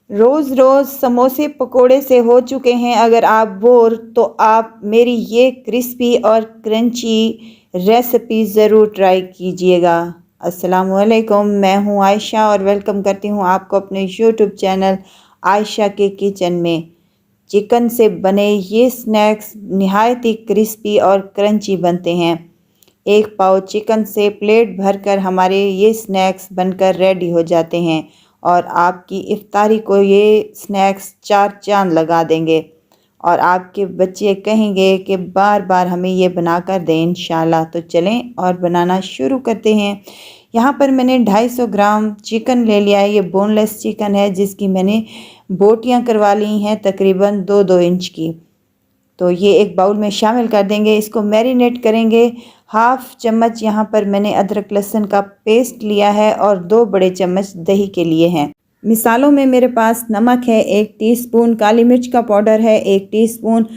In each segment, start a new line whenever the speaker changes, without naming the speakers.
रोज़ रोज़ समोसे पकोड़े से हो चुके हैं अगर आप बोर, तो आप मेरी ये क्रिस्पी और क्रंची रेसिपी ज़रूर ट्राई कीजिएगा। अस्सलामुअलैकुम, मैं हूँ आयशा और वेलकम करती हूँ आपको अपने यूट्यूब चैनल आयशा के किचन में। चिकन से बने ये स्नैक्स नहायत ही क्रिस्पी और क्रंची बनते हैं। एक पाव चिकन से प्लेट भरकर हमारे ये स्नैक्स बनकर रेडी हो जाते हैं और आपकी इफ्तारी को ये स्नैक्स चार चांद लगा देंगे और आपके बच्चे कहेंगे कि बार बार हमें ये बनाकर दें इंशाल्लाह। तो चलें और बनाना शुरू करते हैं। यहाँ पर मैंने 250 ग्राम चिकन ले लिया है। ये बोनलेस चिकन है जिसकी मैंने बोटियाँ करवा ली हैं तकरीबन 2-2 इंच की। तो ये एक बाउल में शामिल कर देंगे। इसको मैरिनेट करेंगे। हाफ़ चम्मच यहाँ पर मैंने अदरक लहसुन का पेस्ट लिया है और 2 बड़े चम्मच दही के लिए हैं। मिसालों में मेरे पास नमक है, 1 टीस्पून काली मिर्च का पाउडर है, 1 टीस्पून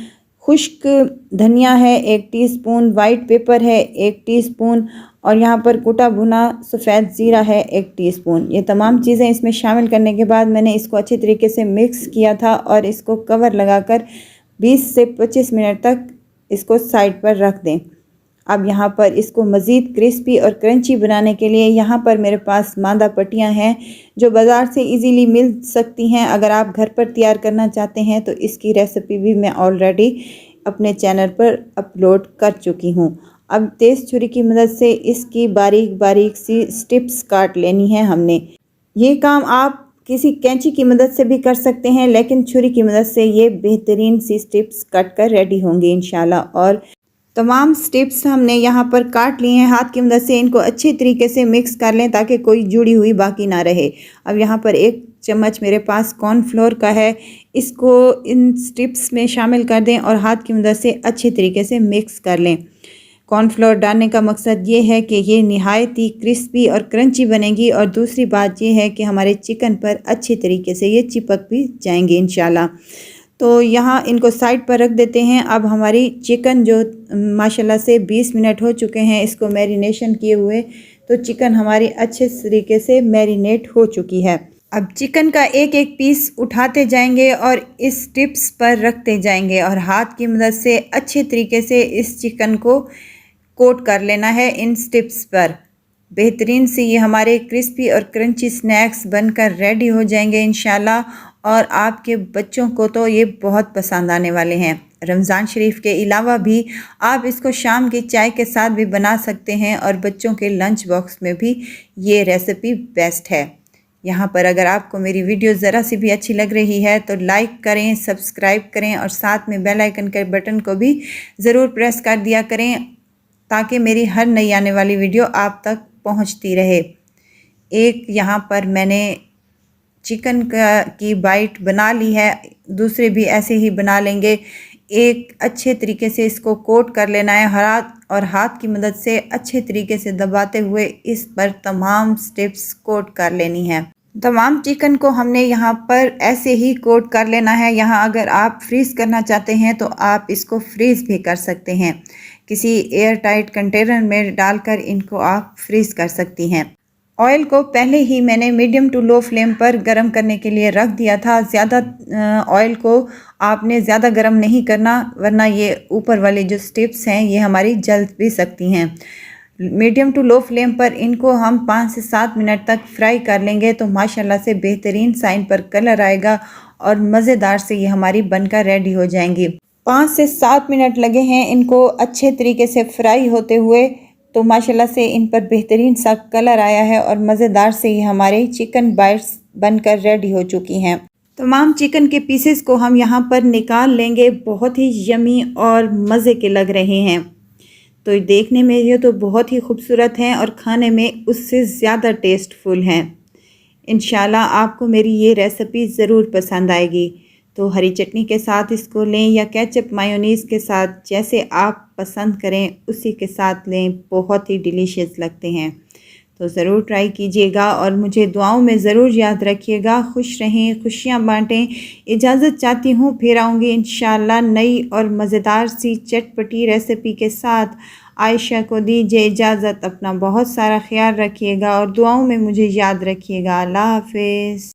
खुश्क धनिया है, 1 टीस्पून वाइट पेपर है, 1 टीस्पून और यहाँ पर कुटा भुना सफ़ेद ज़ीरा है 1 टीस्पून। ये तमाम चीज़ें इसमें शामिल करने के बाद मैंने इसको अच्छे तरीके से मिक्स किया था और इसको कवर लगाकर 20 से 25 मिनट तक इसको साइड पर रख दें। अब यहाँ पर इसको मज़ीद क्रिस्पी और क्रंची बनाने के लिए यहाँ पर मेरे पास मांदा पट्टियाँ हैं जो बाज़ार से इजीली मिल सकती हैं। अगर आप घर पर तैयार करना चाहते हैं तो इसकी रेसिपी भी मैं ऑलरेडी अपने चैनल पर अपलोड कर चुकी हूँ। अब तेज़ छुरी की मदद से इसकी बारीक बारीक सी स्ट्रिप्स काट लेनी है हमने। ये काम आप किसी कैंची की मदद से भी कर सकते हैं, लेकिन छुरी की मदद से ये बेहतरीन सी स्ट्रिप्स कट कर रेडी होंगी इंशाल्लाह। और तमाम स्ट्रिप्स हमने यहाँ पर काट लिए हैं। हाथ की मदद से इनको अच्छी तरीके से मिक्स कर लें ताकि कोई जुड़ी हुई बाकी ना रहे। अब यहाँ पर 1 चम्मच मेरे पास कॉर्नफ्लोर का है, इसको इन स्ट्रिप्स में शामिल कर दें और हाथ की मदद से अच्छी तरीके से मिक्स कर लें। कॉर्नफ्लोर डालने का मकसद ये है कि ये नहायत ही क्रिस्पी और क्रंची बनेगी और दूसरी बात ये है कि हमारे चिकन पर अच्छी तरीके से ये चिपक भी जाएंगे इंशाल्लाह। तो यहाँ इनको साइड पर रख देते हैं। अब हमारी चिकन जो माशाल्लाह से 20 मिनट हो चुके हैं इसको मैरिनेशन किए हुए, तो चिकन हमारी अच्छे तरीके से मैरिनेट हो चुकी है। अब चिकन का एक एक पीस उठाते जाएंगे और इस टिप्स पर रखते जाएंगे और हाथ की मदद से अच्छे तरीके से इस चिकन को कोट कर लेना है इन स्टिप्स पर। बेहतरीन से ये हमारे क्रिस्पी और क्रंची स्नैक्स बनकर रेडी हो जाएंगे इंशाल्लाह और आपके बच्चों को तो ये बहुत पसंद आने वाले हैं। रमज़ान शरीफ के अलावा भी आप इसको शाम की चाय के साथ भी बना सकते हैं और बच्चों के लंच बॉक्स में भी ये रेसिपी बेस्ट है। यहाँ पर अगर आपको मेरी वीडियो ज़रा सी भी अच्छी लग रही है तो लाइक करें, सब्सक्राइब करें और साथ में बेल आइकन के बटन को भी ज़रूर प्रेस कर दिया करें ताकि मेरी हर नई आने वाली वीडियो आप तक पहुंचती रहे। एक यहाँ पर मैंने चिकन की बाइट बना ली है, दूसरे भी ऐसे ही बना लेंगे। एक अच्छे तरीके से इसको कोट कर लेना है हाथ की मदद से अच्छे तरीके से दबाते हुए इस पर तमाम स्टेप्स कोट कर लेनी है। तमाम चिकन को हमने यहाँ पर ऐसे ही कोट कर लेना है। यहाँ अगर आप फ्रीज़ करना चाहते हैं तो आप इसको फ्रीज़ भी कर सकते हैं, किसी एयर टाइट कंटेनर में डालकर इनको आप फ्रीज़ कर सकती हैं। ऑयल को पहले ही मैंने मीडियम टू लो फ्लेम पर गर्म करने के लिए रख दिया था। ज़्यादा ऑयल को आपने ज़्यादा गर्म नहीं करना वरना ये ऊपर वाली जो स्टिप्स हैं ये हमारी जल भी सकती हैं। मीडियम टू लो फ्लेम पर इनको हम 5 से 7 मिनट तक फ्राई कर लेंगे तो माशाल्लाह से बेहतरीन साइन पर कलर आएगा और मज़ेदार से ये हमारी बनकर रेडी हो जाएंगी। 5 से 7 मिनट लगे हैं इनको अच्छे तरीके से फ्राई होते हुए, तो माशाल्लाह से इन पर बेहतरीन सा कलर आया है और मज़ेदार से ये हमारे चिकन बाइट्स बनकर रेडी हो चुकी हैं। तमाम चिकन के पीसेस को हम यहाँ पर निकाल लेंगे। बहुत ही यमी और मज़े के लग रहे हैं। तो देखने में ये तो बहुत ही खूबसूरत हैं और खाने में उससे ज़्यादा टेस्टफुल हैं। इंशाल्लाह आपको मेरी ये रेसिपी ज़रूर पसंद आएगी। तो हरी चटनी के साथ इसको लें या केचप मायोनीज़ के साथ, जैसे आप पसंद करें उसी के साथ लें, बहुत ही डिलीशियस लगते हैं। तो ज़रूर ट्राई कीजिएगा और मुझे दुआओं में ज़रूर याद रखिएगा। खुश रहें, खुशियाँ बांटें। इजाज़त चाहती हूँ, फिर आऊँगी इंशाल्लाह नई और मज़ेदार सी चटपटी रेसिपी के साथ। आयशा को दीजिए इजाज़त। अपना बहुत सारा ख्याल रखिएगा और दुआओं में मुझे याद रखिएगा। अल्लाह हाफ़िज़।